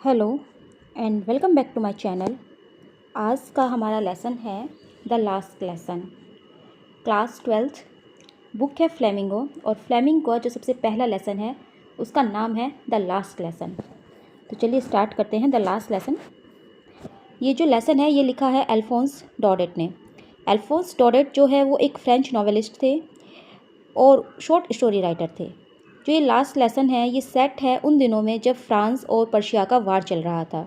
Hello and welcome back to my channel. आज का हमारा लेसन है the last lesson, class 12th। Book है फ्लेमिंगो, और फ्लेमिंगो जो सबसे पहला लेसन है उसका नाम है द लास्ट लेसन। तो चलिए स्टार्ट करते हैं द लास्ट लेसन। ये जो लेसन है ये लिखा है अल्फोंस डॉडेट ने। अल्फोंस डॉडेट जो है वो एक फ्रेंच नॉवेलिस्ट थे और शॉर्ट स्टोरी राइटर थे। जो ये लास्ट लेसन है ये सेट है उन दिनों में जब फ्रांस और पर्शिया का वार चल रहा था,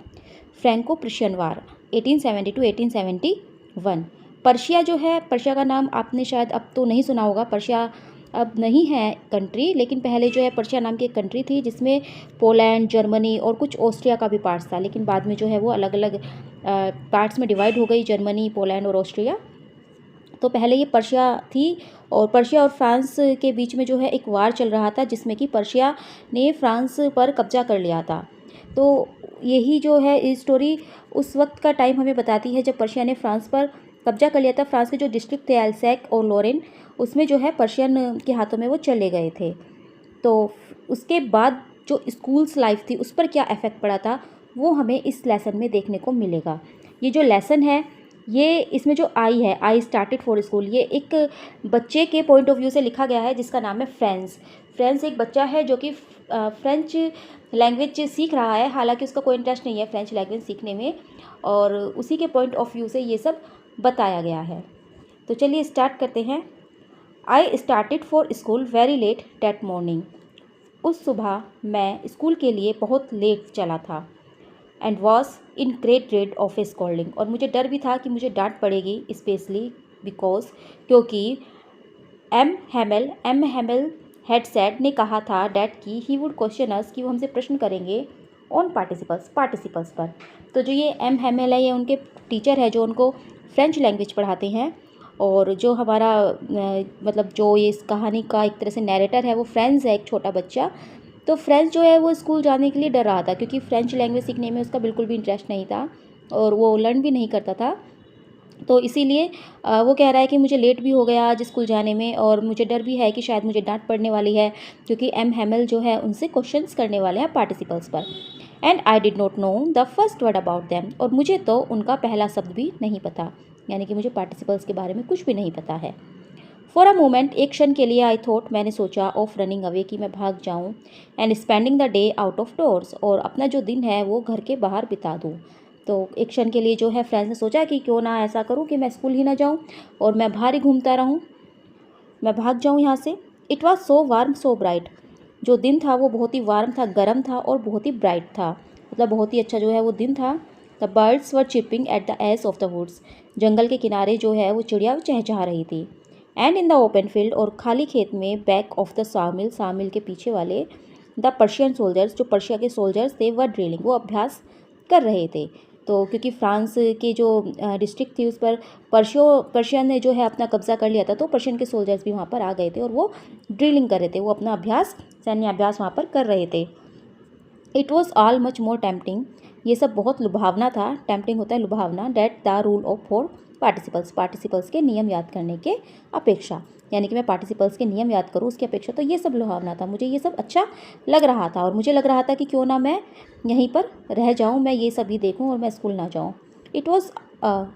Franco Prussian war 1870 to 1871। Persia जो है, पर्शिया का नाम आपने शायद अब तो नहीं सुना होगा। पर्शिया अब नहीं है कंट्री, लेकिन पहले जो है पर्शिया नाम की एक कंट्री थी जिसमें पोलैंड, जर्मनी और कुछ ऑस्ट्रिया का भी पार्ट्स था, लेकिन बाद में जो है वो अलग अलग पार्ट्स में डिवाइड हो गई, जर्मनी, पोलैंड और ऑस्ट्रिया। तो पहले ये पर्शिया थी और पर्शिया और फ्रांस के बीच में जो है एक वार चल रहा था जिसमें कि पर्शिया ने फ्रांस पर कब्जा कर लिया था। तो यही जो है स्टोरी उस वक्त का टाइम हमें बताती है जब पर्शिया ने फ्रांस पर कब्जा कर लिया था। फ्रांस के जो डिस्ट्रिक्ट थे एल्सैक और लोरेन, उसमें जो है पर्शियन के हाथों में वो चले गए थे। तो उसके बाद जो स्कूल्स लाइफ थी उस पर क्या इफ़ेक्ट पड़ा था वो हमें इस लेसन में देखने को मिलेगा। ये जो लेसन है ये इसमें जो आई स्टार्टेड फॉर स्कूल, ये एक बच्चे के पॉइंट ऑफ व्यू से लिखा गया है जिसका नाम है फ्रेंस। फ्रेंस एक बच्चा है जो कि फ्रेंच लैंग्वेज सीख रहा है, हालांकि उसका कोई इंटरेस्ट नहीं है फ्रेंच लैंग्वेज सीखने में, और उसी के पॉइंट ऑफ व्यू से ये सब बताया गया है। तो चलिए स्टार्ट करते हैं। I started for school very late that morning. उस सुबह मैं स्कूल के लिए बहुत लेट चला था। And was in great dread of A scolding, और मुझे डर भी था कि मुझे डांट पड़ेगी, स्पेशली बिकॉज क्योंकि एम हैमेल हेड सेड ने कहा था डैट की ही वुड क्वेश्चन अस, कि वो हमसे प्रश्न करेंगे ऑन पार्टिसिपल्स पर। तो जो ये एम हैमेल है ये उनके टीचर है जो उनको फ्रेंच लैंग्वेज पढ़ाते हैं, और जो हमारा मतलब जो ये इस कहानी का एक तरह से नैरेटर है वो फ्रेंच है, एक छोटा बच्चा। तो फ्रेंच जो है वो स्कूल जाने के लिए डर रहा था क्योंकि फ्रेंच लैंग्वेज सीखने में उसका बिल्कुल भी इंटरेस्ट नहीं था और वो लर्न भी नहीं करता था। तो इसीलिए वो कह रहा है कि मुझे लेट भी हो गया आज स्कूल जाने में, और मुझे डर भी है कि शायद मुझे डांट पड़ने वाली है क्योंकि एम हैमेल जो है उनसे क्वेश्चंस करने वाले हैं पार्टिसिपल्स पर। And I did not know the first word about them, और मुझे तो उनका पहला शब्द भी नहीं पता, यानी कि मुझे पार्टिसिपल्स के बारे में कुछ भी नहीं पता है। फॉर अ मोमेंट, एक क्षण के लिए आई थॉट, मैंने सोचा, ऑफ रनिंग अवे, कि मैं भाग जाऊँ, and spending the day out of doors, और अपना जो दिन है वो घर के बाहर बिता दूँ। तो एक क्षण के लिए जो है फ्रेंड्स ने सोचा कि क्यों ना ऐसा करूँ कि मैं स्कूल ही ना जाऊँ और मैं बाहर ही घूमता रहूँ, मैं भाग जाऊँ यहाँ से। It was so warm so bright, जो दिन था वो बहुत ही वार्म था, गर्म था और बहुत ही ब्राइट था, मतलब बहुत ही अच्छा जो है वो दिन था। The birds were chirping at the edge of the woods, जंगल के किनारे जो है वो चिड़िया चहचहा रही थी। And in the open field, और खाली खेत में, बैक ऑफ द सामिल, सामिल के पीछे वाले, द पर्शियन सोल्जर्स, जो पर्शिया के सोल्जर्स थे, वर ड्रिलिंग, वो अभ्यास कर रहे थे। तो क्योंकि फ्रांस के जो डिस्ट्रिक्ट थी उस पर पर्शियन ने जो है अपना कब्जा कर लिया था, तो पर्शियन के सोल्जर्स भी वहाँ पर आ गए थे और वो ड्रिलिंग कर रहे थे, वो अपना अभ्यास, सैन्य अभ्यास वहाँ पर कर रहे थे। It was all much more tempting, ये सब बहुत लुभावना था। टेम्पटिंग होता है लुभावना। That the rule of for participles के नियम याद करने के अपेक्षा, यानी कि मैं पार्टिसिपल्स के नियम याद करूँ उसकी अपेक्षा, तो ये सब लुभावना था, मुझे ये सब अच्छा लग रहा था, और मुझे लग रहा था कि क्यों ना मैं यहीं पर रह जाऊँ, मैं ये सब भी देखूँ और मैं स्कूल ना जाऊँ। It was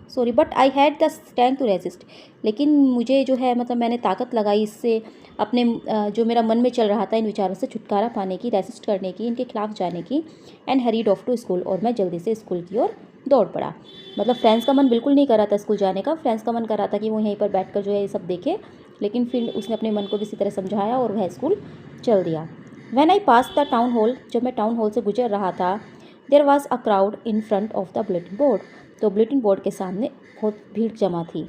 sorry but I had the strength to resist, लेकिन मुझे जो है मतलब मैंने ताकत लगाई इससे अपने जो मेरा मन में चल रहा था इन विचारों से छुटकारा पाने की, रेसिस्ट करने की, इनके खिलाफ जाने की। And hurried off to school, और मैं जल्दी से स्कूल की ओर दौड़ पड़ा। मतलब फ्रेंड्स का मन बिल्कुल नहीं कर रहा था स्कूल जाने का, फ्रेंड्स का मन कर रहा था कि वो यहीं पर बैठकर जो है ये सब देखे, लेकिन फिर उसने अपने मन को किसी तरह समझाया और वह स्कूल चल दिया। When I pass the town hall, जब मैं टाउन हॉल से गुजर रहा था, there was a crowd in front of the bulletin board, तो बुलेटिन बोर्ड के सामने बहुत भीड़ जमा थी।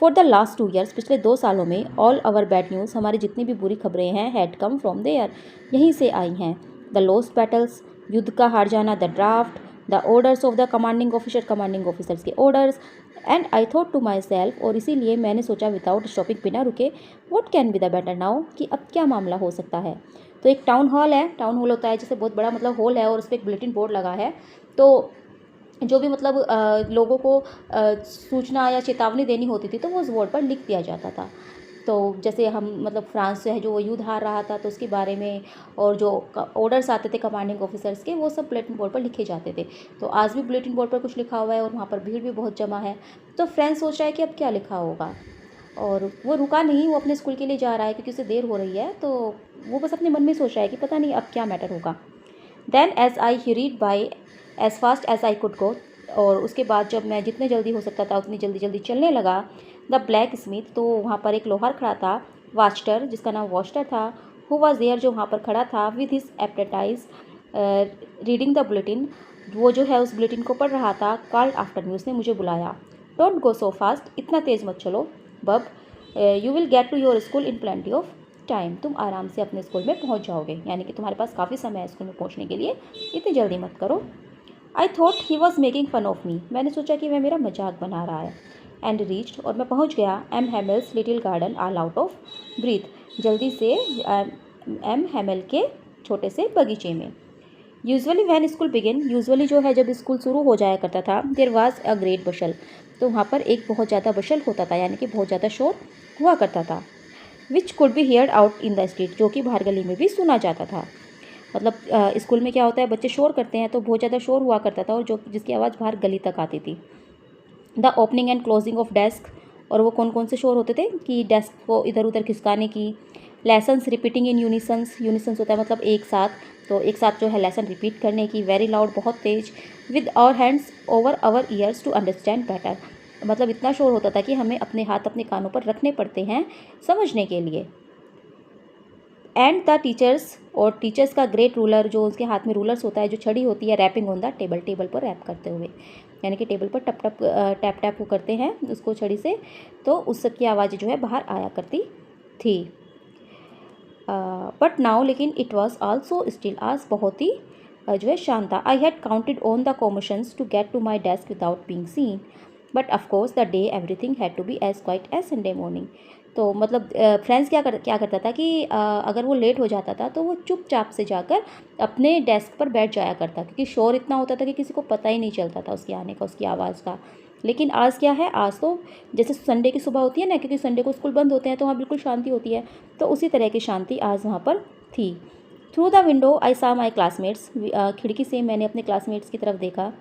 फॉर द लास्ट 2 ईयर्स, पिछले 2 सालों में, ऑल अवर बैड न्यूज़, हमारी जितनी भी बुरी खबरें हैं, हैड कम फ्रॉम देयर, यहीं से आई हैं। द लॉस्ट बैटल्स, युद्ध का हार जाना, the draft, the orders of the commanding officers के orders. And I thought to myself, और इसीलिए मैंने सोचा, विदाउट स्टॉपिंग, बिना रुके, what can be the better now, कि अब क्या मामला हो सकता है। तो एक टाउन हॉल है, टाउन हॉल होता है जैसे बहुत बड़ा मतलब हॉल है और उस पर एक बुलेटिन बोर्ड लगा है, तो जो भी मतलब लोगों को सूचना या चेतावनी देनी होती थी तो वो उस बोर्ड पर लिख दिया जाता था। तो जैसे हम मतलब फ्रांस से है जो वो युद्ध हार रहा था तो उसके बारे में, और जो ऑर्डर्स आते थे कमांडिंग ऑफिसर्स के, वो सब बुलेटिन बोर्ड पर लिखे जाते थे। तो आज भी बुलेटिन बोर्ड पर कुछ लिखा हुआ है और वहाँ पर भीड़ भी बहुत जमा है। तो फ्रेंच सोच रहा है कि अब क्या लिखा होगा, और वो रुका नहीं, वो अपने स्कूल के लिए जा रहा है क्योंकि उसे देर हो रही है। तो वो बस अपने मन में सोच रहा है कि पता नहीं अब क्या मैटर होगा। Then as I read by as fast as I could go, और उसके बाद जब मैं जितने जल्दी हो सकता था उतनी जल्दी जल्दी चलने लगा, द ब्लैक स्मिथ, तो वहाँ पर एक लोहार खड़ा था, वास्टर जिसका नाम वास्टर था, हु वॉज देयर जो वहाँ पर खड़ा था, with his apprentice reading the bulletin, वो जो है उस बुलेटिन को पढ़ रहा था, कॉल्ड आफ्टर मी, उसने मुझे बुलाया, डोंट गो सो फास्ट, इतना तेज़ मत चलो bub, you will get to your school in plenty of time, तुम आराम से अपने स्कूल में पहुंच जाओगे, यानी कि तुम्हारे पास काफ़ी समय है स्कूल में पहुंचने के लिए, इतनी जल्दी मत करो। I thought he was making fun of me, मैंने सोचा कि वह मेरा मजाक बना रहा है। एंड रीच्ड, और मैं पहुंच गया, M Hamel's little garden all out of breath, जल्दी से एम हैमेल के छोटे से बगीचे में। Usually when school begin, usually जो है जब स्कूल शुरू हो जाया करता था, there was a great bustle, तो वहाँ पर एक बहुत ज़्यादा बशल होता था, यानी कि बहुत ज़्यादा शोर हुआ करता था, which could be heard out in the street, जो कि बाहर गली में भी सुना जाता था। मतलब स्कूल में क्या होता है, बच्चे शोर करते हैं तो बहुत ज़्यादा शोर हुआ करता था, और जो जिसकी आवाज़ बाहर गली तक आती थी। The opening and closing of desk, और वो कौन कौन से शोर होते थे कि डेस्क को इधर उधर खिसकाने की। लेसन्स रिपीटिंग इन यूनिसन्स, यूनिसन्स होता है मतलब एक साथ, तो एक साथ जो है लेसन रिपीट करने की। वेरी लाउड, बहुत तेज। With our hands over our ears to understand better, मतलब इतना शोर होता था कि हमें अपने हाथ अपने कानों पर रखने पड़ते हैं समझने के लिए। एंड द टीचर्स, और टीचर्स का ग्रेट रूलर, जो उसके हाथ में रूलर्स होता है, जो छड़ी होती है, rapping on the table, table पर रैप करते हुए, यानी कि टेबल पर टप टप टैप टैप वो करते हैं उसको छड़ी से, तो उस सब की आवाज़ें जो है बाहर आया करती थी। बट नाउ, लेकिन इट वॉज आल्सो स्टिल, आज बहुत ही जो है शांत था। I had counted on the commotions to get to my desk without being seen, but of course the day everything had to be as quiet as Sunday morning. तो मतलब friends क्या करता था कि अगर वो लेट हो जाता था तो वो चुपचाप से जाकर अपने डेस्क पर बैठ जाया करता, क्योंकि शोर इतना होता था कि किसी को पता ही नहीं चलता था उसके आने का, उसकी आवाज़ का। लेकिन आज क्या है, आज तो जैसे संडे की सुबह होती है ना, क्योंकि संडे को स्कूल बंद होते हैं तो वहाँ बिल्कुल शांति होती है, तो उसी तरह की शांति आज वहाँ पर थी। थ्रू द विंडो आई सा माई क्लासमेट्स, खिड़की से मैंने अपने क्लासमेट्स की तरफ देखा।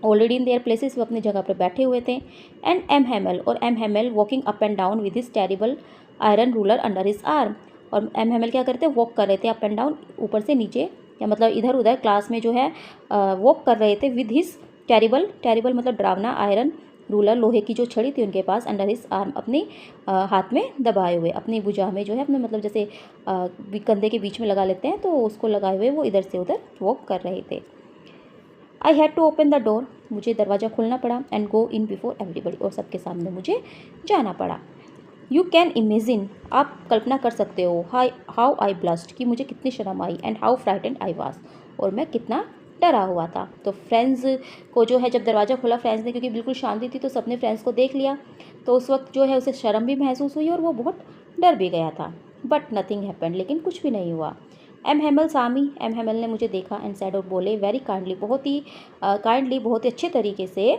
ऑलरेडी इन देयर प्लेसेस, वो अपनी जगह पर बैठे हुए थे। एंड एम हैमेल, और M Hamel walking up and down with his terrible iron ruler under his arm, और एम हैमेल क्या करते, वॉक कर रहे थे अप एंड डाउन, ऊपर से नीचे, या मतलब इधर उधर क्लास में जो है वॉक कर रहे थे विद हिज टेरिबल, टेरिबल मतलब डरावना, आयरन रूलर लोहे की जो छड़ी थी उनके पास, अंडर हिज आर्म अपने हाथ में दबाए हुए, अपनी भुजा में जो है अपने मतलब जैसे कंधे के बीच में लगा लेते हैं, तो उसको लगाए हुए वो इधर से उधर वॉक कर रहे थे। I had to open the door, मुझे दरवाज़ा खोलना पड़ा, and go in before everybody, और सबके सामने मुझे जाना पड़ा। यू कैन इमेजिन, आप कल्पना कर सकते हो, हाउ आई ब्लस्ट, कि मुझे कितनी शर्म आई, and how frightened I was, और मैं कितना डरा हुआ था। तो फ्रेंड्स को जो है जब दरवाज़ा खोला फ्रेंड्स ने, क्योंकि बिल्कुल शांति थी तो सबने फ्रेंड्स को देख लिया, तो उस वक्त जो है उसे शर्म भी महसूस हुई और वो बहुत डर भी गया था। बट नथिंग हैपेंड, लेकिन कुछ भी नहीं हुआ। एम हैमल सामी, एम हैमल ने मुझे देखा, एंड सैड, और बोले वेरी काइंडली, बहुत ही काइंडली, बहुत ही अच्छे तरीके से,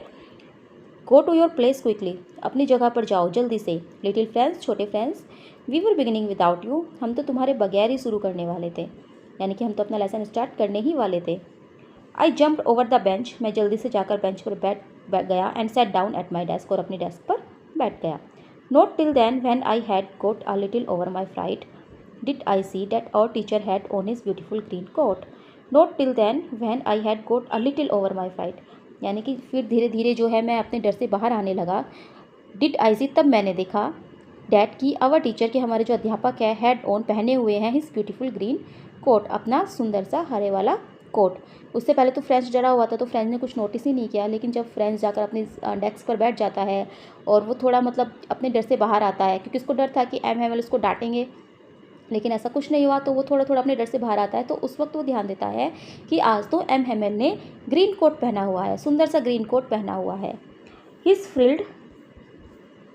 go to your place quickly, अपनी जगह पर जाओ जल्दी से। लिटिल फ्रेंड्स, छोटे friends, we were beginning without you, हम तो तुम्हारे बगैर ही शुरू करने वाले थे, यानी कि हम तो अपना लेसन स्टार्ट करने ही वाले थे। I jumped over the bench, मैं जल्दी से जाकर बेंच पर बैठ गया, and sat down at my desk, और अपनी डेस्क पर बैठ गया। Not till then when I had got a little over my fright did I see that our teacher had on his beautiful green coat. Not till then when I had got a little over my fright, यानी कि फिर धीरे धीरे जो है मैं अपने डर से बाहर आने लगा। डिड आई सी, तब मैंने देखा, डैट की आवर टीचर के हमारे जो अध्यापक है, हैड ऑन पहने हुए हैं हिज ब्यूटीफुल ग्रीन कोट, अपना सुंदर सा हरे वाला कोट। उससे पहले तो फ्रेंड्स डरा हुआ था तो फ्रेंड्स ने कुछ नोटिस ही नहीं किया, लेकिन जब फ्रेंड्स जाकर अपनी डेस्क पर बैठ जाता है और वो थोड़ा मतलब अपने डर से बाहर आता है, क्योंकि उसको डर था कि एम हैमल उसको डांटेंगे, लेकिन ऐसा कुछ नहीं हुआ, तो वो थोड़ा थोड़ा अपने डर से बाहर आता है। तो उस वक्त वो ध्यान देता है कि आज तो एम हैमल ने ग्रीन कोट पहना हुआ है, सुंदर सा ग्रीन कोट पहना हुआ है। हिज फ्रिल्ड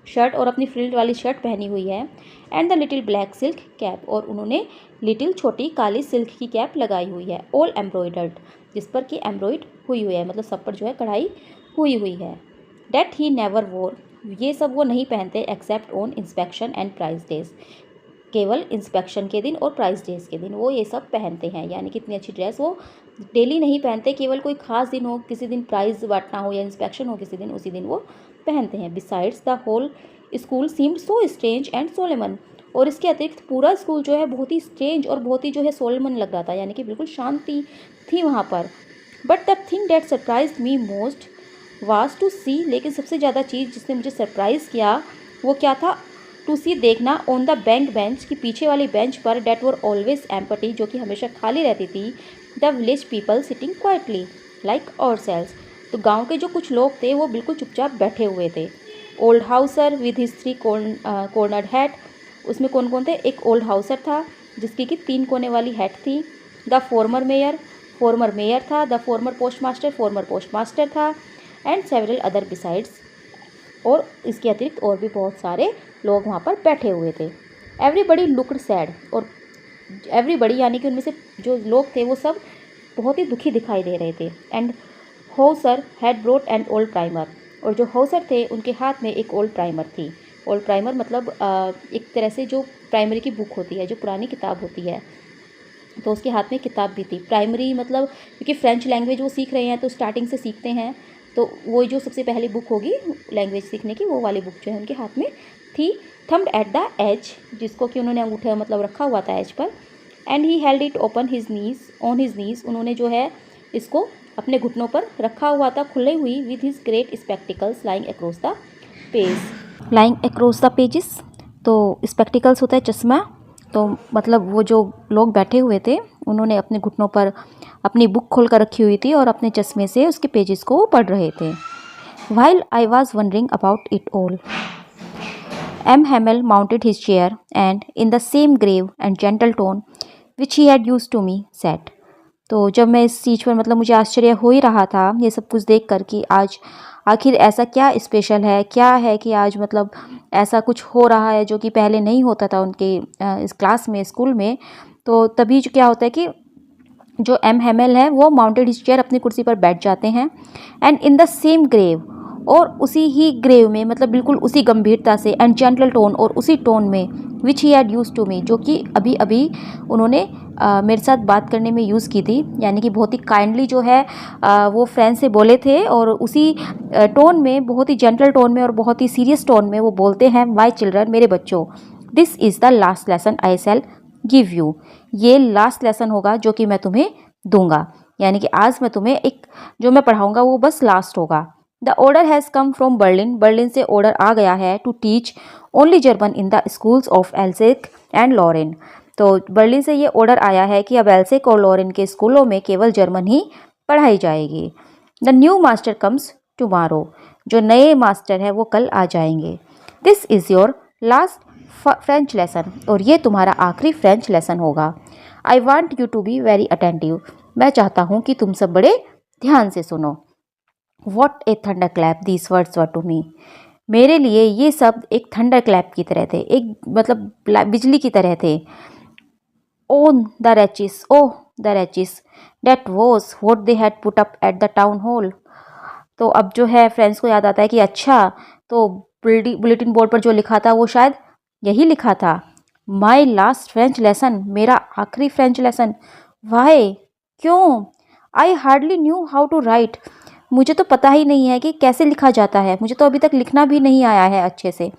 शर्ट, और अपनी फ्रिल्ड वाली शर्ट पहनी हुई है, and the little black silk cap, और उन्होंने लिटिल छोटी काली सिल्क की कैप लगाई हुई है, ऑल एम्ब्रॉयडर्ड, जिस पर कि एम्ब्रॉयड हुई हुई है, मतलब सब पर जो है कढ़ाई हुई हुई है। डेट ही नेवर वोर, ये सब वो नहीं पहनते except on inspection and prize days, केवल इंस्पेक्शन के दिन और प्राइस डेज के दिन वो ये सब पहनते हैं। यानी कि इतनी अच्छी ड्रेस वो डेली नहीं पहनते, केवल कोई खास दिन हो, किसी दिन प्राइज़ बांटना हो या इंस्पेक्शन हो किसी दिन, उसी दिन वो पहनते हैं। Besides the whole school seemed so strange and solemn, और इसके अतिरिक्त पूरा स्कूल जो है बहुत ही स्ट्रेंज और बहुत ही जो है सोलेमन लग रहा था, यानी कि बिल्कुल शांति थी वहाँ पर। But the thing that surprised me most was to see, लेकिन सबसे ज़्यादा चीज़ जिसने मुझे सरप्राइज़ किया वो क्या था, टू सी देखना, ऑन द बैंक बेंच की पीछे वाली बेंच पर, डेट वर ऑलवेज एम्पटी, जो कि हमेशा खाली रहती थी, the village people sitting quietly like और सेल्स, तो गांव के जो कुछ लोग थे वो बिल्कुल चुपचाप बैठे हुए थे। Old Hauser with his 3 cornered hat, उसमें कौन कौन थे, एक ओल्ड हाउसर था जिसकी कि 3 कोने वाली हैट थी, द फॉर्मर मेयर था, द फॉर्मर पोस्टमास्टर था, एंड सेवरल अदर बिसाइड्स, और इसके अतिरिक्त और भी बहुत सारे लोग वहाँ पर बैठे हुए थे। एवरीबडी लुक्ड सैड, और एवरीबडी यानी कि उनमें से जो लोग थे वो सब बहुत ही दुखी दिखाई दे रहे थे। And Hauser had brought an old primer, और जो हाउसर थे उनके हाथ में एक ओल्ड प्राइमर थी। ओल्ड प्राइमर मतलब एक तरह से जो प्राइमरी की बुक होती है, जो पुरानी किताब होती है, तो उसके हाथ में किताब भी थी। प्राइमरी मतलब क्योंकि फ्रेंच लैंग्वेज वो सीख रहे हैं तो स्टार्टिंग से सीखते हैं, तो वो जो सबसे पहली बुक होगी लैंग्वेज सीखने की, वो वाली बुक जो है उनके हाथ में थी। थम्ड एट द एज, जिसको कि उन्होंने अंगूठा मतलब रखा हुआ था एज पर। And he held it open his knees, उन्होंने जो है इसको अपने घुटनों पर रखा हुआ था खुले हुई, with his great spectacles lying across the pages, तो स्पेक्टिकल्स होता है चश्मा, तो मतलब वो जो लोग बैठे हुए थे उन्होंने अपने घुटनों पर अपनी बुक खोल कर रखी हुई थी और अपने चश्मे से उसके पेजेस को पढ़ रहे थे। While I was wondering about it all, M. Hamel mounted his chair and, in the same grave and gentle tone which he had used to me, said. तो जब मैं इस चीज़ पर मतलब मुझे आश्चर्य हो ही रहा था ये सब कुछ देख कर कि आज आखिर ऐसा क्या स्पेशल है, क्या है कि आज मतलब ऐसा कुछ हो रहा है जो कि पहले नहीं होता था उनके इस क्लास में, स्कूल में। तो तभी जो क्या होता है कि जो एम हेमेल है वो माउंटेड हिज चेयर, अपनी कुर्सी पर बैठ जाते हैं, and in the same grave, और उसी ही ग्रेव में मतलब बिल्कुल उसी गंभीरता से, एंड जेंटल टोन, और उसी टोन में, which he had used to me, जो कि अभी अभी उन्होंने मेरे साथ बात करने में यूज़ की थी, यानी कि बहुत ही काइंडली जो है वो फ्रेंड से बोले थे, और उसी टोन में, बहुत ही जेंटल टोन में और बहुत ही सीरियस टोन में वो बोलते हैं, माई चिल्ड्रन, मेरे बच्चों, this is the last lesson I shell give you, ये लास्ट लेसन होगा जो कि मैं तुम्हें दूंगा, यानी कि आज मैं तुम्हें एक जो मैं पढ़ाऊंगा वो बस लास्ट होगा। The order has come from Berlin, Berlin से ऑर्डर आ गया है, to teach only German in the schools of Alsace and Lorraine, तो बर्लिन से ये ऑर्डर आया है कि अब एल्सेक और लॉरेन के स्कूलों में केवल जर्मन ही पढ़ाई जाएगी। The new master comes tomorrow, जो नए मास्टर है वो कल आ जाएंगे। This is your last French lesson, और ये तुम्हारा आखिरी फ्रेंच लेसन होगा। I want you to be very attentive, मैं चाहता हूँ कि तुम सब बड़े ध्यान से सुनो। What a thunder clap these words were to me, मेरे लिए ये शब्द एक थंडर क्लैप की तरह थे, एक मतलब बिजली की तरह थे। On the riches, oh the riches, that was what they had put up at the town hall, तो अब जो है फ्रेंड्स को याद आता है कि अच्छा, तो बुलेटिन बोर्ड पर जो लिखा था वो शायद यही लिखा था, माई लास्ट फ्रेंच लेसन, मेरा आखिरी फ्रेंच लेसन। वाई, क्यों? I hardly knew how to write, मुझे तो पता ही नहीं है कि कैसे लिखा जाता है, मुझे तो अभी तक लिखना भी नहीं आया है अच्छे से।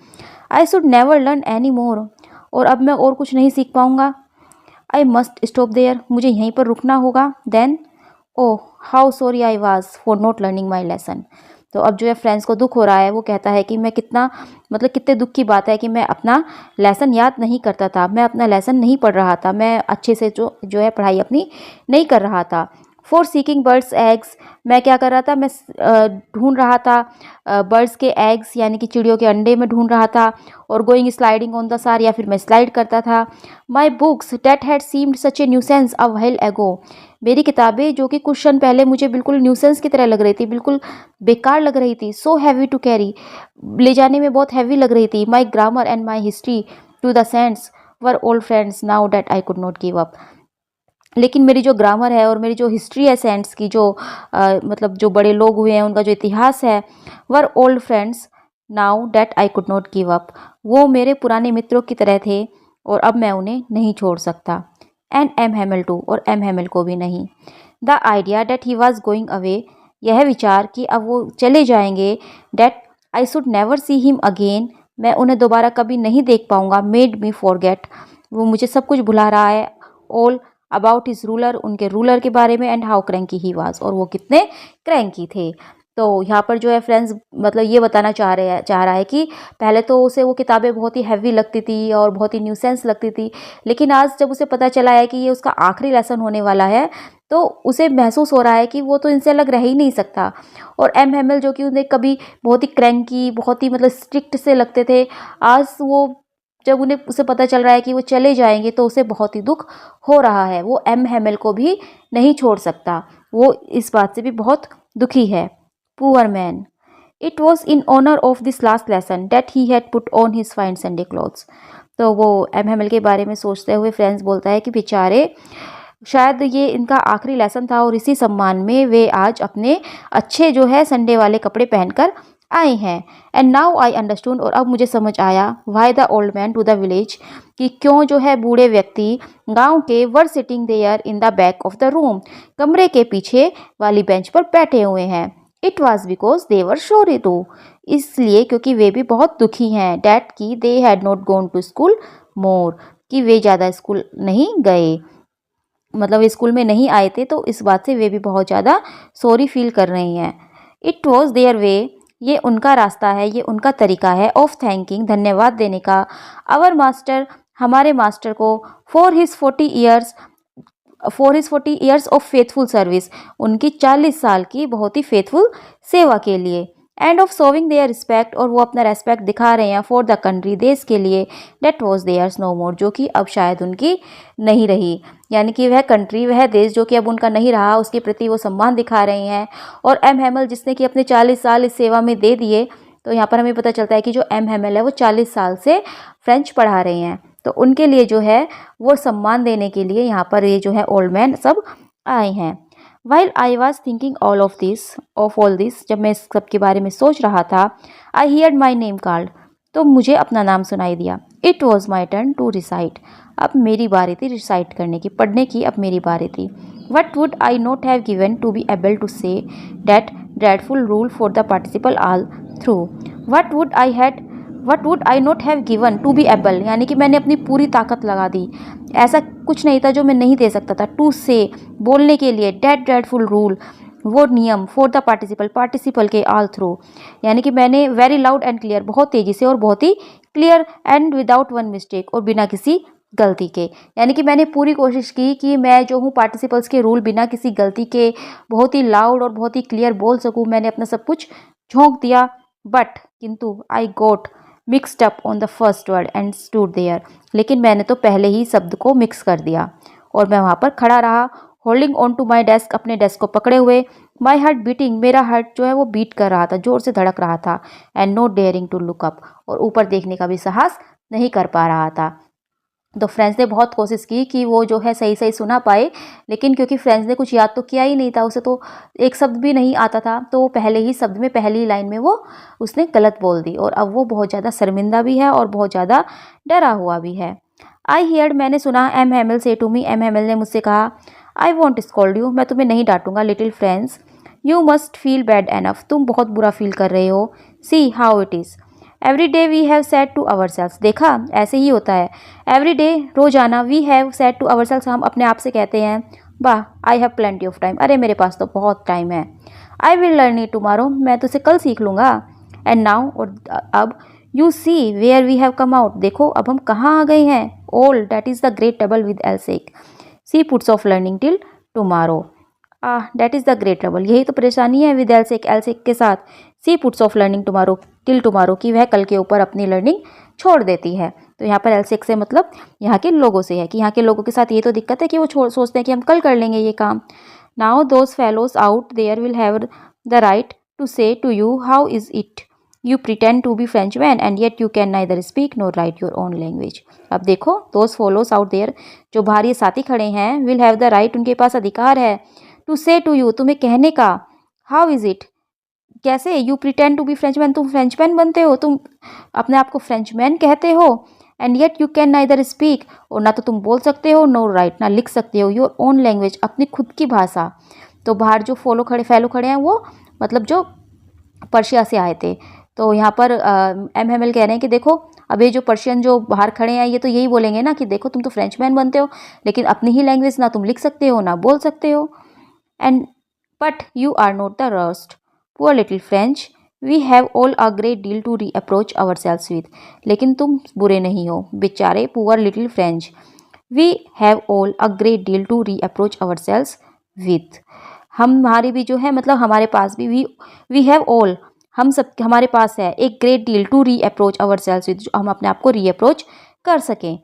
I should never learn any more, और अब मैं और कुछ नहीं सीख पाऊँगा। आई मस्ट स्टॉप देयर, मुझे यहीं पर रुकना होगा। Then oh how sorry I was for not learning my lesson, तो अब जो है फ्रेंड्स को दुख हो रहा है, वो कहता है कि मैं कितना मतलब कितने दुख की बात है कि मैं अपना लेसन याद नहीं करता था, मैं अपना लेसन नहीं पढ़ रहा था, मैं अच्छे से जो है पढ़ाई अपनी नहीं कर रहा था। फॉर सीकिंग बर्ड्स एग्स, मैं क्या कर रहा था, मैं ढूंढ रहा था बर्ड्स के एग्स, यानी कि चिड़ियों के अंडे में ढूंढ रहा था, और गोइंग स्लाइडिंग ऑन द सार, या फिर मैं स्लाइड करता था। My books that had seemed such a nuisance a while ago, मेरी किताबें जो कि कुछ क्षण पहले मुझे बिल्कुल न्यूसेंस की तरह लग रही थी, बिल्कुल बेकार लग रही थी। सो हैवी टू कैरी, ले जाने में बहुत हैवी लग रही थी। My grammar and my history to the saints were old friends now that I could not give up, लेकिन मेरी जो ग्रामर है और मेरी जो हिस्ट्री है सेंट्स की, जो मतलब जो बड़े लोग हुए हैं उनका जो इतिहास है, were old friends now that I could not give up. वो मेरे पुराने मित्रों की तरह थे और अब मैं उन्हें नहीं छोड़ सकता। एंड एम हैमिल टू, और एम हैमिल को भी नहीं। The idea that he was going away, यह विचार कि अब वो चले जाएंगे, that I should never see him again, मैं उन्हें दोबारा कभी नहीं देख पाऊंगा, मेड मी फॉरगेट, वो मुझे सब कुछ भुला रहा है, ऑल अबाउट हिज रूलर, उनके रूलर के बारे में, and how cranky he was, और वो कितने क्रैंकी थे। तो यहाँ पर जो है फ्रेंड्स मतलब ये बताना चाह रहा है कि पहले तो उसे वो किताबें बहुत ही हैवी लगती थी और बहुत ही न्यूसेंस लगती थी, लेकिन आज जब उसे पता चला है कि ये उसका आखिरी लेसन होने वाला है, तो उसे महसूस हो रहा है कि वो तो इनसे अलग रह ही नहीं सकता। और एम हैमिल जो कि उन्हें कभी बहुत ही क्रैंकी, बहुत ही मतलब स्ट्रिक्ट से लगते थे, आज वो जब उन्हें उसे पता चल रहा है कि वो चले जाएंगे तो उसे बहुत ही दुख हो रहा है। वो एम हैमिल को भी नहीं छोड़ सकता, वो इस बात से भी बहुत दुखी है। Poor man, it was in honour of this last lesson that he had put on his fine Sunday clothes. तो वो एम हैमिल के बारे में सोचते हुए फ्रेंड्स बोलता है कि बेचारे, शायद ये इनका आखिरी लेसन था और इसी सम्मान में वे आज अपने अच्छे जो है संडे वाले कपड़े पहनकर आए हैं। एंड नाउ आई अंडरस्टूड, और अब मुझे समझ आया, why the old man to the village, कि क्यों जो है बूढ़े व्यक्ति गांव के were sitting there in the back of the room, कमरे के पीछे वाली बेंच पर बैठे हुए हैं। It was because they were sorry too, इसलिए क्योंकि वे भी बहुत दुखी हैं, डैट की they had not gone to school more, कि वे ज़्यादा स्कूल नहीं गए, मतलब वे स्कूल में नहीं आए थे, तो इस बात से वे भी बहुत ज़्यादा सॉरी फील कर रही हैं। इट वॉज देयर वे, ये उनका रास्ता है, ये उनका तरीका है, ऑफ थैंकिंग, धन्यवाद देने का, आवर मास्टर, हमारे मास्टर को, for his 40 years of faithful service, उनकी 40 साल की बहुत ही फेथफुल सेवा के लिए, and of showing their respect, और वो अपना रेस्पेक्ट दिखा रहे हैं, फॉर द कंट्री, देश के लिए, डेट वॉज देयर्स नो मोर, जो कि अब शायद उनकी नहीं रही, यानी कि वह कंट्री, वह देश जो कि अब उनका नहीं रहा, उसके प्रति वो सम्मान दिखा रहे हैं। और एम हैमिल जिसने कि अपने 40 साल इस सेवा में दे दिए, तो यहाँ पर हमें पता चलता है कि जो एम हैमिल है वो 40 साल से फ्रेंच पढ़ा रहे हैं, तो उनके लिए जो है वो सम्मान देने के लिए यहाँ पर ये जो है ओल्ड मैन सब आए हैं। While I was thinking all of all this, जब मैं इस सब के बारे में सोच रहा था, I heard my name called, तो मुझे अपना नाम सुनाई दिया। It was my turn to recite, अब मेरी बारी थी रिसाइट करने की, पढ़ने की अब मेरी बारी थी। What would I not have given to be able to say that dreadful rule for the participle all through, what would I not have given to be able, यानी कि मैंने अपनी पूरी ताकत लगा दी, ऐसा कुछ नहीं था जो मैं नहीं दे सकता था, टू से बोलने के लिए, डेट ड्रेडफुल रूल, वो नियम, फॉर द पार्टिसिपल के ऑल थ्रू, यानी कि मैंने वेरी लाउड एंड क्लियर, बहुत तेज़ी से और बहुत ही clear, and without one mistake, और बिना किसी गलती के, यानी कि मैंने पूरी कोशिश की कि मैं जो हूँ पार्टिसिपल्स के रूल बिना किसी गलती के बहुत ही लाउड और बहुत ही क्लियर बोल सकूँ, मैंने अपना सब कुछ झोंक दिया। बट किंतु I got mixed up on the first word and stood there, लेकिन मैंने तो पहले ही शब्द को मिक्स कर दिया और मैं वहाँ पर खड़ा रहा, holding on to my desk, अपने डेस्क को पकड़े हुए, माई हार्ट बीटिंग, मेरा हार्ट जो है वो बीट कर रहा था, जोर से धड़क रहा था, and not daring to look up, और ऊपर देखने का भी साहस नहीं कर पा रहा था। तो फ्रेंड्स ने बहुत कोशिश की कि वो जो है सही सही सुना पाए, लेकिन क्योंकि फ्रेंड्स ने कुछ याद तो किया ही नहीं था, उसे तो एक शब्द भी नहीं आता था, तो वो पहले ही शब्द में, पहली लाइन में वो उसने गलत बोल दी, और अब वो बहुत ज़्यादा शर्मिंदा भी है और बहुत ज़्यादा डरा हुआ भी है। आई हियर्ड, मैंने सुना, एम हैमिल से टू मी, एम हैमिल ने मुझसे कहा, आई वॉन्ट स्कॉल्ड यू, मैं तुम्हें नहीं डांटूंगा, little friends, you must feel bad enough, तुम बहुत बुरा फील कर रहे हो, see how it is, every day we have said to ourselves, देखा ऐसे ही होता है, एवरी डे रोजाना, we have said to ourselves, हम अपने आप से कहते हैं, वाह, I have plenty of time, अरे मेरे पास तो बहुत टाइम है, I will learn it tomorrow, मैं तो उसे कल सीख लूँगा, एंड नाउ, और अब, you see where we have come out, देखो अब हम कहाँ आ गए हैं, all that is the great trouble with Alsace, she puts off learning till tomorrow, that is the great trouble, यही तो परेशानी है विद एल्सेक, एल्सेक के साथ, she puts off learning tomorrow till tomorrow, कि वह कल के ऊपर अपनी लर्निंग छोड़ देती है। तो यहाँ पर एल्सेक से मतलब यहाँ के लोगों से है, कि यहाँ के लोगों के साथ ये तो दिक्कत है कि वो सोचते हैं कि हम कल कर लेंगे ये काम। Now those fellows out there will have the right to say to you how is it, you pretend to be Frenchman and yet you can neither speak nor write your own language. अब देखो, those follows out there, जो बाहर ये साथी खड़े हैं, will have the right, उनके पास अधिकार है, टू से टू यू, तुम्हें कहने का, हाउ इज इट, कैसे, you pretend to be Frenchman, तुम फ्रेंचमैन बनते हो, तुम अपने आप को फ्रेंचमैन कहते हो, and yet you can neither speak, और ना तो तुम बोल सकते हो, नो राइट, ना लिख सकते हो, योर ओन लैंग्वेज, अपनी खुद की भाषा। तो बाहर जो फैलो खड़े हैं वो मतलब जो पर्शिया से आए थे। तो यहाँ पर एम हेमेल कह रहे हैं कि देखो, अब ये जो पर्शियन जो बाहर खड़े हैं ये तो यही बोलेंगे ना कि देखो तुम तो फ्रेंचमैन बनते हो, लेकिन अपनी ही लैंग्वेज ना तुम लिख सकते हो ना बोल सकते हो। And but you are not the worst, poor little French, we have all a great deal to reproach ourselves with, लेकिन तुम बुरे नहीं हो बेचारे poor little French, we have all a great deal to reproach ourselves with, हमारी भी जो है मतलब हमारे पास भी वी हैव ऑल, हम सब हमारे पास है एक great deal to reproach ourselves with, हम अपने आप को री अप्रोच कर सकें।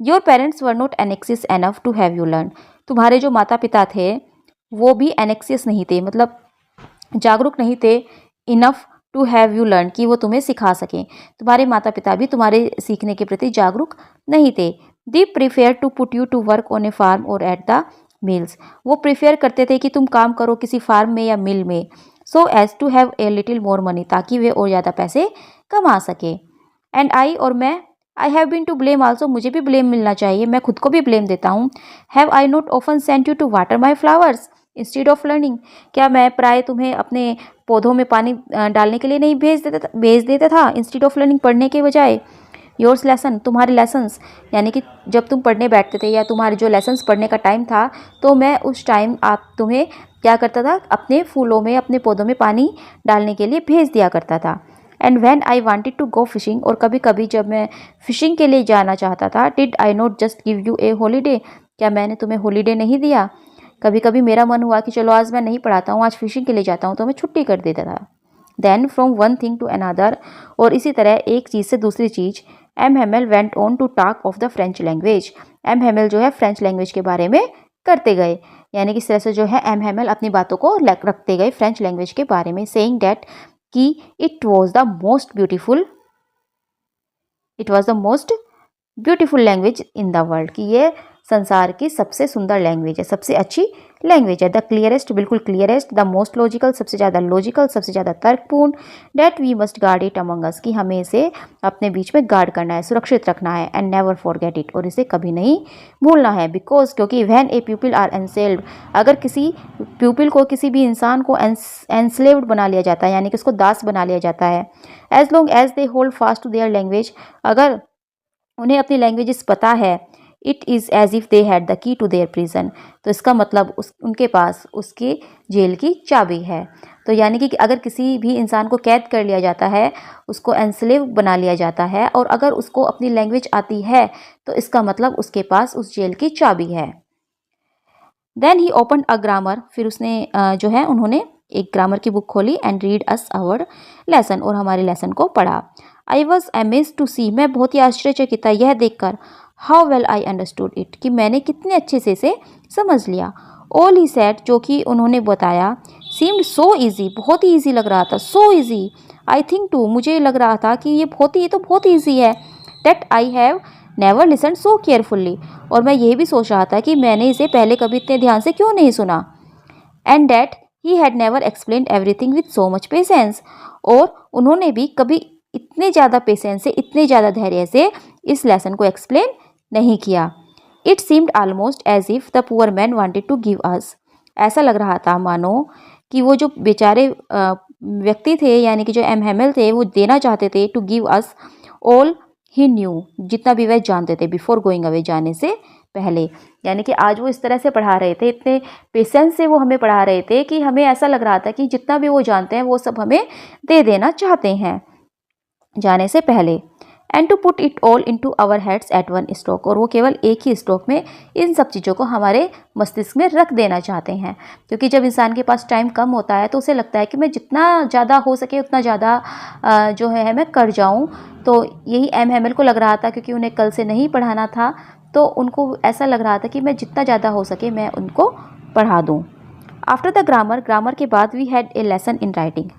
Your parents were not anxious enough to have you learn, तुम्हारे जो माता पिता थे वो भी एनेक्सियस नहीं थे, मतलब जागरूक नहीं थे, enough to have you learn, कि वो तुम्हें सिखा सकें, तुम्हारे माता पिता भी तुम्हारे सीखने के प्रति जागरूक नहीं थे। They prefer to put you to work on a farm और एट द मिल्स, वो प्रीफेयर करते थे कि तुम काम करो किसी फार्म में या मिल में, so as to have a little more money, ताकि वे और ज़्यादा पैसे कमा सके। एंड आई, और मैं, I have been to blame also, मुझे भी ब्लेम मिलना चाहिए, मैं खुद को भी ब्लेम देता हूँ। Have I not often sent you to water my flowers instead of learning, क्या मैं प्राय तुम्हें अपने पौधों में पानी डालने के लिए नहीं भेज देता था इंस्टीड ऑफ लर्निंग, पढ़ने के बजाय। योर्स लेसन, तुम्हारे लेसन्स, यानी कि जब तुम पढ़ने बैठते थे या तुम्हारे जो लेसन्स पढ़ने का टाइम था, तो मैं उस टाइम आप तुम्हें क्या करता था, अपने फूलों में अपने पौधों में पानी डालने के लिए भेज दिया करता था। And when I wanted to go fishing, और कभी कभी जब मैं फिशिंग के लिए जाना चाहता था, did I not just give U A holiday, क्या मैंने तुम्हें हॉलीडे नहीं दिया, कभी कभी मेरा मन हुआ कि चलो आज मैं नहीं पढ़ाता हूँ, आज फिशिंग के लिए जाता हूँ, तो मैं छुट्टी कर देता था। Then from one thing to another, और इसी तरह एक चीज़ से दूसरी चीज़, M Hamel went on to talk of the French language, M Hamel जो है फ्रेंच लैंग्वेज के बारे में करते गए, यानी कि इस तरह से जो है एम हेमेल अपनी बातों को रखते गए फ्रेंच लैंग्वेज के बारे में, सेइंग दैट कि it was the most beautiful language in the world, कि ये संसार की सबसे सुंदर लैंग्वेज है, सबसे अच्छी लैंग्वेज है। द क्लियरेस्ट, बिल्कुल क्लियरेस्ट, द मोस्ट लॉजिकल, सबसे ज़्यादा लॉजिकल, सबसे ज़्यादा तर्कपूर्ण, that we must guard it among us, कि हमें इसे अपने बीच में गार्ड करना है, सुरक्षित रखना है, एंड नेवर फॉरगेट इट, और इसे कभी नहीं भूलना है। बिकॉज, क्योंकि व्हेन ए पीपल आर एनसेल्ड, अगर किसी पीपल को, किसी भी इंसान को एनस्लेव्ड बना लिया जाता है, यानी कि उसको दास बना लिया जाता है, as long as they hold fast to their language, अगर उन्हें अपनी लैंग्वेजेस पता है, it is as if they had the key to their prison, तो इसका मतलब उनके पास उसके जेल की चाबी है। तो यानी कि अगर किसी भी इंसान को कैद कर लिया जाता है, उसको एनस्लेव बना लिया जाता है, और अगर उसको अपनी लैंग्वेज आती है, तो इसका मतलब उसके पास उस जेल की चाबी है। Then he open a grammar, फिर उसने जो है उन्होंने एक ग्रामर की बुक खोली, and read us our lesson, और हमारे लेसन को पढ़ा। I was amazed to see, मैं बहुत ही आश्चर्यचकित था यह देखकर, how well I understood it, कि मैंने कितने अच्छे से इसे समझ लिया। ऑल ही सेड, जो कि उन्होंने बताया, सीम्ड सो ईजी, बहुत ही ईजी लग रहा था, so easy, I think too, मुझे लग रहा था कि ये तो बहुत ईजी है, that I have never listen so carefully, और मैं ये भी सोच रहा था कि मैंने इसे पहले कभी इतने ध्यान से क्यों नहीं सुना। And that he had never explained everything with so much patience, और उन्होंने भी कभी इतने ज़्यादा पेशेंस से, इतने ज़्यादा धैर्य से इस लेसन को एक्सप्लेन नहीं किया। It seemed almost as if the poor man wanted to give us, ऐसा लग रहा था मानो कि वो जो बेचारे व्यक्ति थे, यानी कि जो एम हेमेल थे, वो देना चाहते थे, to give us all he knew, जितना भी वह जानते थे, बिफोर गोइंग अवे, जाने से पहले। यानी कि आज वो इस तरह से पढ़ा रहे थे, इतने पेशेंस से वो हमें पढ़ा रहे थे कि हमें ऐसा लग रहा था कि जितना भी वो जानते हैं वो सब हमें दे देना चाहते हैं जाने से पहले। And to put it all into our heads at one stroke, और वो केवल एक ही स्ट्रोक में इन सब चीज़ों को हमारे मस्तिष्क में रख देना चाहते हैं। क्योंकि जब इंसान के पास टाइम कम होता है तो उसे लगता है कि मैं जितना ज़्यादा हो सके उतना ज़्यादा जो है मैं कर जाऊँ। तो यही एम हेमेल को लग रहा था, क्योंकि उन्हें कल से नहीं पढ़ाना था, तो उनको ऐसा लग रहा था कि मैं जितना ज़्यादा हो सके मैं उनको पढ़ा दूँ। आफ्टर द ग्रामर, ग्रामर के बाद we had a lesson in writing,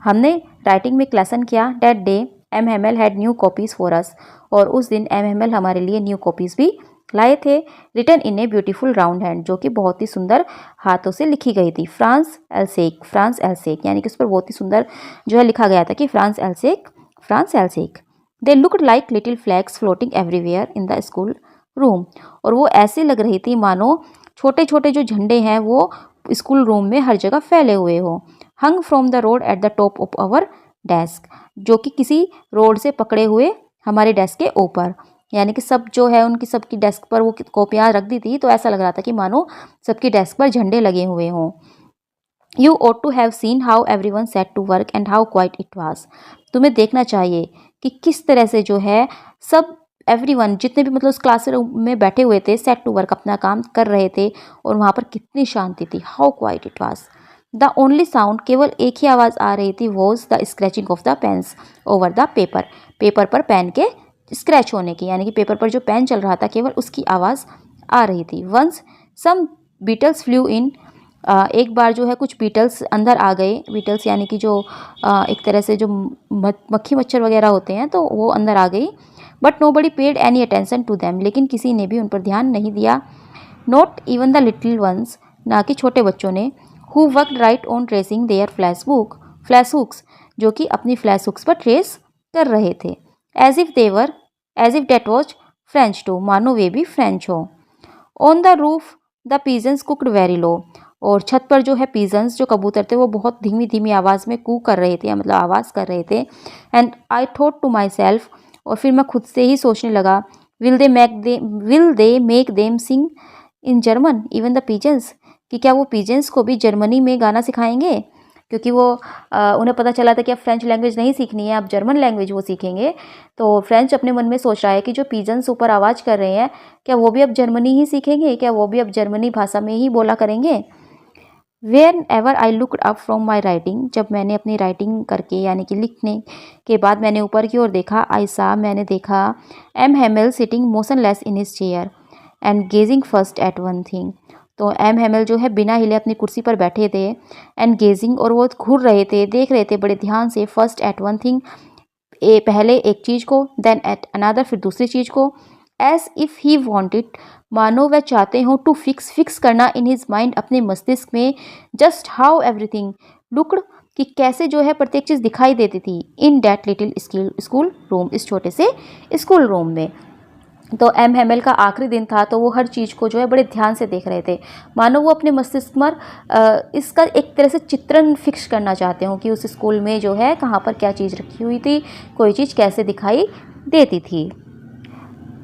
हमने राइटिंग में एक लेसन किया। That day M Hamel had new copies for us, और उस दिन एम हेमल हमारे लिए न्यू कॉपीज़ भी लाए थे। Written in a beautiful round hand, जो कि बहुत ही सुंदर हाथों से लिखी गई थी। फ्रांस एल्सेक, फ्रांस एल्सेक, यानी कि उस पर बहुत ही सुंदर जो है लिखा गया था कि France Alsace, France Alsace. They looked like little flags floating everywhere in the school room, और वो ऐसे लग रही थी मानो छोटे छोटे जो झंडे हैं वो स्कूल रूम में हर जगह फैले हुए हो। Hung from the rod at the top of our desk, जो कि किसी रोड से पकड़े हुए हमारे डेस्क के ऊपर, यानी कि सब जो है उनकी सबकी डेस्क पर वो कॉपियाँ रख दी थी, तो ऐसा लग रहा था कि मानो सबकी डेस्क पर झंडे लगे हुए हों। You ought to have seen how everyone set to work and how quiet it was, तुम्हें देखना चाहिए कि किस तरह से जो है सब एवरीवन जितने भी मतलब उस क्लासरूम में बैठे हुए थे सेट टू वर्क अपना काम कर रहे थे, और वहाँ पर कितनी शांति थी। How quiet it was, the only sound, केवल एक ही आवाज़ आ रही थी, was the scratching of the pens over the paper, paper पर पेन के स्क्रैच होने की, यानी कि पेपर पर जो पेन चल रहा था केवल उसकी आवाज़ आ रही थी। वंस सम बीटल्स फ्लू इन, एक बार जो है कुछ बीटल्स अंदर आ गए। बीटल्स यानी कि जो एक तरह से जो मक्खी मच्छर वगैरह होते हैं, तो वो अंदर आ गई। But nobody paid any attention to them, लेकिन किसी ने भी उन पर ध्यान नहीं दिया। Not even the little ones, ना कि छोटे बच्चों ने। Who worked right on tracing their flash hooks, जो कि अपनी फ्लैश हुक्स पर ट्रेस कर रहे थे। As if that was French too, मानो वे भी फ्रेंच हो। On the roof the pigeons cooed very low, और छत पर जो है पीजन्स जो कबूतर थे वो बहुत धीमी धीमी आवाज़ में कू कर रहे थे, मतलब आवाज़ कर रहे थे। And I thought to myself, और फिर मैं खुद से ही सोचने लगा, will they make them sing in German even the pigeons, कि क्या वो पीजन्स को भी जर्मनी में गाना सिखाएंगे, क्योंकि वो उन्हें पता चला था कि अब फ्रेंच लैंग्वेज नहीं सीखनी है, अब जर्मन लैंग्वेज वो सीखेंगे। तो फ्रेंच अपने मन में सोच रहा है कि जो पीजन्स ऊपर आवाज़ कर रहे हैं, क्या वो भी अब जर्मनी ही सीखेंगे, क्या वो भी अब जर्मनी भाषा में ही बोला करेंगे। When ever I looked up from my writing, जब मैंने अपनी राइटिंग करके यानी कि लिखने के बाद मैंने ऊपर की ओर देखा, आई सा, मैंने देखा M Hamel sitting motionless in his chair and gazing first at one thing. तो एम हेमल जो है बिना हिले अपनी कुर्सी पर बैठे थे, एंड गेजिंग, और वो घूर रहे थे, देख रहे थे बड़े ध्यान से, फर्स्ट एट वन थिंग, पहले एक चीज़ को, देन एट अनदर, फिर दूसरी चीज़ को। एज इफ़ ही वॉन्टेड, मानो वह चाहते हों, टू फिक्स करना इन हिज माइंड, अपने मस्तिष्क में, जस्ट हाउ एवरीथिंग लुक्ड, कि कैसे जो है प्रत्येक चीज़ दिखाई देती थी, in that little school room, इस छोटे से स्कूल रूम में। तो एम हेमल का आखिरी दिन था, तो वो हर चीज़ को जो है बड़े ध्यान से देख रहे थे, मानो वो अपने मस्तिष्क पर इसका एक तरह से चित्रण फिक्स करना चाहते हो कि उस स्कूल में जो है कहाँ पर क्या चीज़ रखी हुई थी, कोई चीज़ कैसे दिखाई देती थी।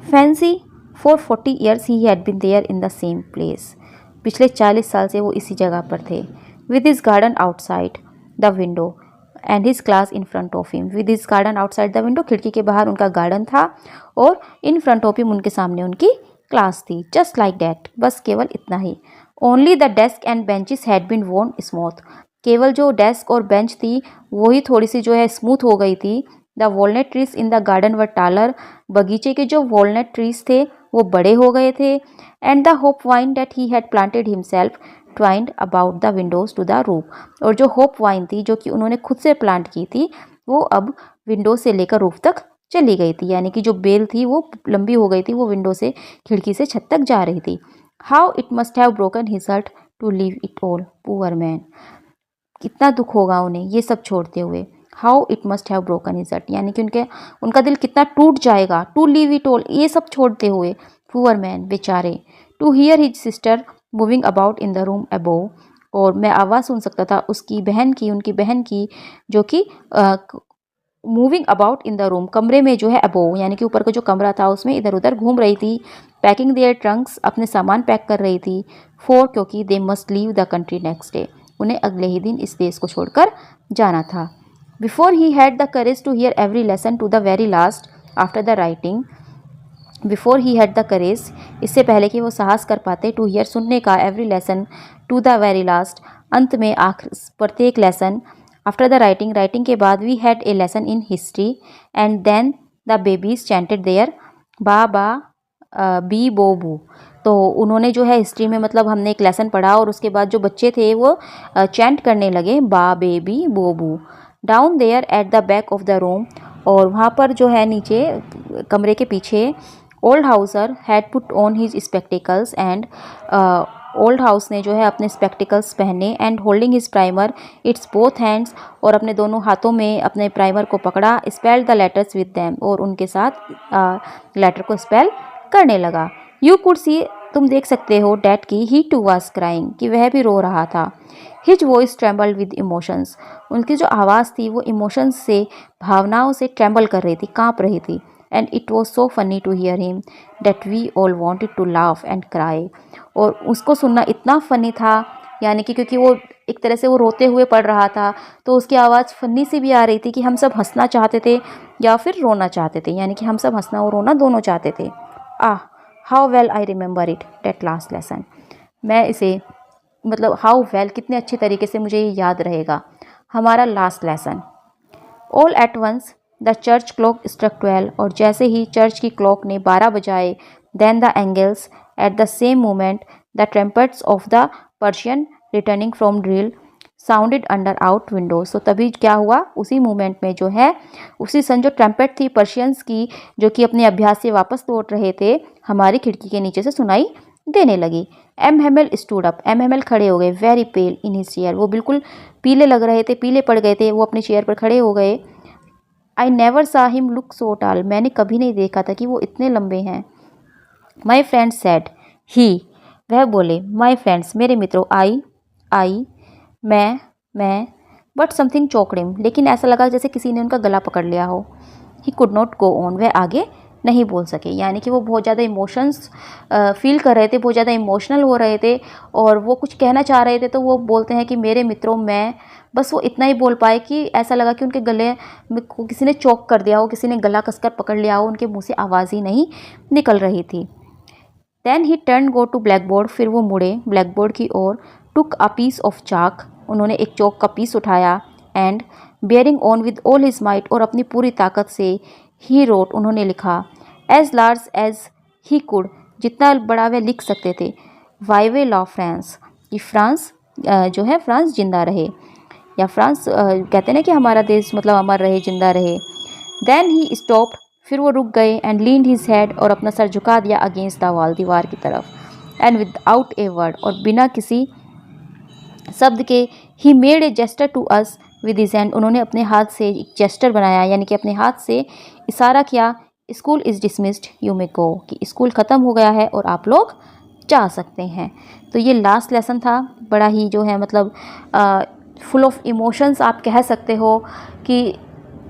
Fancy for 40 years he had been there in the same place, पिछले 40 साल से वो इसी जगह पर थे। With his garden outside the window and his class in front of him, with his garden outside the window, खिड़की के बाहर उनका गार्डन था, और इन फ्रंट ऑफ हिम, उनके सामने उनकी क्लास थी। जस्ट लाइक डैट, बस केवल इतना ही। Only the desk and benches had been worn smooth, केवल जो डेस्क और बेंच थी वही थोड़ी सी जो है स्मूथ हो गई थी। The walnut trees in the garden were taller, बगीचे के जो वॉलनट ट्रीज थे वो बड़े हो गए थे। And the hop vine that he had planted himself twined about the windows to the roof, और जो होप वाइन थी जो कि उन्होंने खुद से प्लांट की थी, वो अब विंडो से लेकर रूफ तक चली गई थी, यानी कि जो बेल थी वो लंबी हो गई थी, वो विंडो से खिड़की से छत तक जा रही थी। How it must have broken his heart to leave it all, poor man, कितना दुख होगा उन्हें ये सब छोड़ते हुए। How it must have broken his heart, यानी कि उनका दिल कितना टूट जाएगा, टू लीव इट ऑल, ये सब छोड़ते हुए, पुअर मैन, बेचारे। To hear his sister moving about in the room above, और मैं आवाज़ सुन सकता था उसकी बहन की, उनकी बहन की, जो कि moving about in the room, कमरे में जो है अबोव, यानी कि ऊपर का जो कमरा था उसमें इधर उधर घूम रही थी। पैकिंग देयर ट्रंक्स, अपने सामान पैक कर रही थी। फॉर, क्योंकि they must leave the country next day, उन्हें अगले ही दिन इस देश को छोड़कर जाना था। Before he had the courage to hear every lesson to the very last after the writing, before he had the courage, इससे पहले कि वो साहस कर पाते, टू हियर, सुनने का, every lesson, to the very last, अंत में, आखिर, प्रत्येक lesson. After the writing, writing के बाद, we had a lesson in history, and then the babies chanted their ba ba B बो बू, तो उन्होंने जो है हिस्ट्री में मतलब हमने एक लेसन पढ़ा और उसके बाद जो बच्चे थे वो चैंट करने लगे बा बेबी बोबू down there at the back of the room. और वहाँ पर जो है नीचे कमरे के पीछे old Hauser had put on his spectacles and old Hauser ने जो है अपने स्पेक्टिकल्स पहने and holding his primer its both hands और अपने दोनों हाथों में अपने प्राइमर को पकड़ा spell the letters with them और उनके साथ लेटर को स्पेल करने लगा। यू कुड सी तुम देख सकते हो डैट की ही टू वाज क्राइंग कि वह भी रो रहा था। His voice trembled with emotions उनकी जो आवाज़ थी वो इमोशंस से भावनाओं से ट्रेम्बल कर रही थी काँप रही थी। And it was so funny to hear him that we all wanted to laugh and cry और उसको सुनना इतना फ़नी था यानी कि क्योंकि वो एक तरह से वो रोते हुए पढ़ रहा था तो उसकी आवाज़ फनी सी भी आ रही थी कि हम सब हंसना चाहते थे या फिर रोना चाहते थे यानी कि हम सब हंसना और रोना दोनों चाहते थे। How well I remember it that last lesson मैं इसे मतलब हाउ वेल कितने अच्छे तरीके से मुझे ये याद रहेगा हमारा last lesson. All at once the church clock struck 12 और जैसे ही चर्च की क्लॉक ने 12 बजाए then the Angelus at the same moment the trumpets of the Persian returning from drill sounded under out windows. तो तभी क्या हुआ उसी मोमेंट में जो है उसी सन जो ट्रम्पेट थी पर्शियंस की जो कि अपने अभ्यास से वापस लौट रहे थे हमारी खिड़की के नीचे से सुनाई देने लगी। M Hemal stood up M Hemal खड़े हो गए वेरी पेल इन हिज चेयर वो बिल्कुल पीले लग रहे थे पीले पड़ गए थे वो अपनी चेयर पर खड़े हो गए। आई नेवर सा हिम लुक सो टाल मैंने कभी नहीं देखा था कि वो इतने लंबे हैं। माई फ्रेंड्स सेड ही वह बोले माई फ्रेंड्स मेरे मित्रों आई मैं बट समथिंग चोक्ड हिम लेकिन ऐसा लगा जैसे किसी ने उनका गला पकड़ लिया हो। He could not go on वह आगे नहीं बोल सके यानी कि वो बहुत ज़्यादा इमोशंस फील कर रहे थे बहुत ज़्यादा इमोशनल हो रहे थे और वो कुछ कहना चाह रहे थे तो वो बोलते हैं कि मेरे मित्रों मैं बस वो इतना ही बोल पाए कि ऐसा लगा कि उनके गले में किसी ने चोक कर दिया हो किसी ने गला कसकर पकड़ लिया हो उनके मुंह से आवाज़ ही नहीं निकल रही थी। Then he turn go to blackboard फिर वो मुड़े ब्लैक बोर्ड की ओर टुक अ पीस ऑफ चाक उन्होंने एक चौक का पीस उठाया and bearing on with all his might और अपनी पूरी ताकत से ही रोट उन्होंने लिखा as large as he could जितना बड़ा वह लिख सकते थे वाइवे लॉ फ्रांस कि फ्रांस जो है फ्रांस जिंदा रहे या फ्रांस कहते हैं ना कि हमारा देश मतलब अमर रहे जिंदा रहे। देन ही स्टॉप्ड फिर वो रुक गए एंड लीन्ड हिज हेड और अपना सर झुका दिया अगेंस्ट द वॉल दीवार की तरफ एंड विदाउट ए वर्ड और बिना किसी शब्द के ही made a gesture to us with his hand उन्होंने अपने हाथ से एक जेस्टर बनाया यानी कि अपने हाथ से इशारा किया school is dismissed you may go कि स्कूल ख़त्म हो गया है और आप लोग जा सकते हैं। तो ये लास्ट लेसन था बड़ा ही जो है मतलब फुल ऑफ इमोशंस आप कह सकते हो कि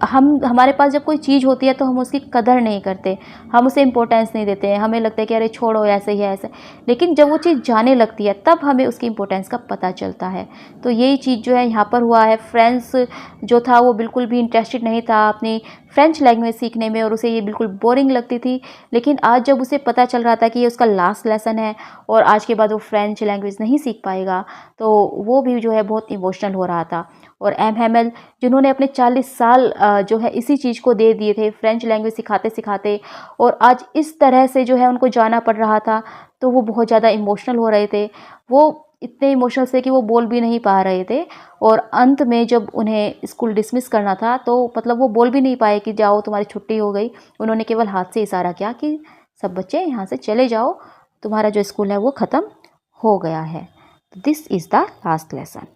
हमारे पास जब कोई चीज़ होती है तो हम उसकी कदर नहीं करते हम उसे इम्पोर्टेंस नहीं देते हमें लगता है कि अरे छोड़ो ऐसे ही है ऐसे लेकिन जब वो चीज़ जाने लगती है तब हमें उसकी इम्पोर्टेंस का पता चलता है। तो यही चीज़ जो है यहाँ पर हुआ है। फ्रेंड्स जो था वो बिल्कुल भी इंटरेस्टेड नहीं था अपनी फ्रेंच लैंग्वेज सीखने में और उसे ये बिल्कुल बोरिंग लगती थी लेकिन आज जब उसे पता चल रहा था कि ये उसका लास्ट लेसन है और आज के बाद वो फ्रेंच लैंग्वेज नहीं सीख पाएगा तो वो भी जो है बहुत इमोशनल हो रहा था। और एम हेमल जिन्होंने अपने 40 साल जो है इसी चीज़ को दे दिए थे फ्रेंच लैंग्वेज सिखाते सिखाते और आज इस तरह से जो है उनको जाना पड़ रहा था तो वो बहुत ज़्यादा इमोशनल हो रहे थे। वो इतने इमोशनल थे कि वो बोल भी नहीं पा रहे थे और अंत में जब उन्हें स्कूल डिसमिस करना था तो मतलब वो बोल भी नहीं पाए कि जाओ तुम्हारी छुट्टी हो गई। उन्होंने केवल हाथ से इशारा किया कि सब बच्चे यहाँ से चले जाओ तुम्हारा जो स्कूल है वो ख़त्म हो गया है। This is the last lesson.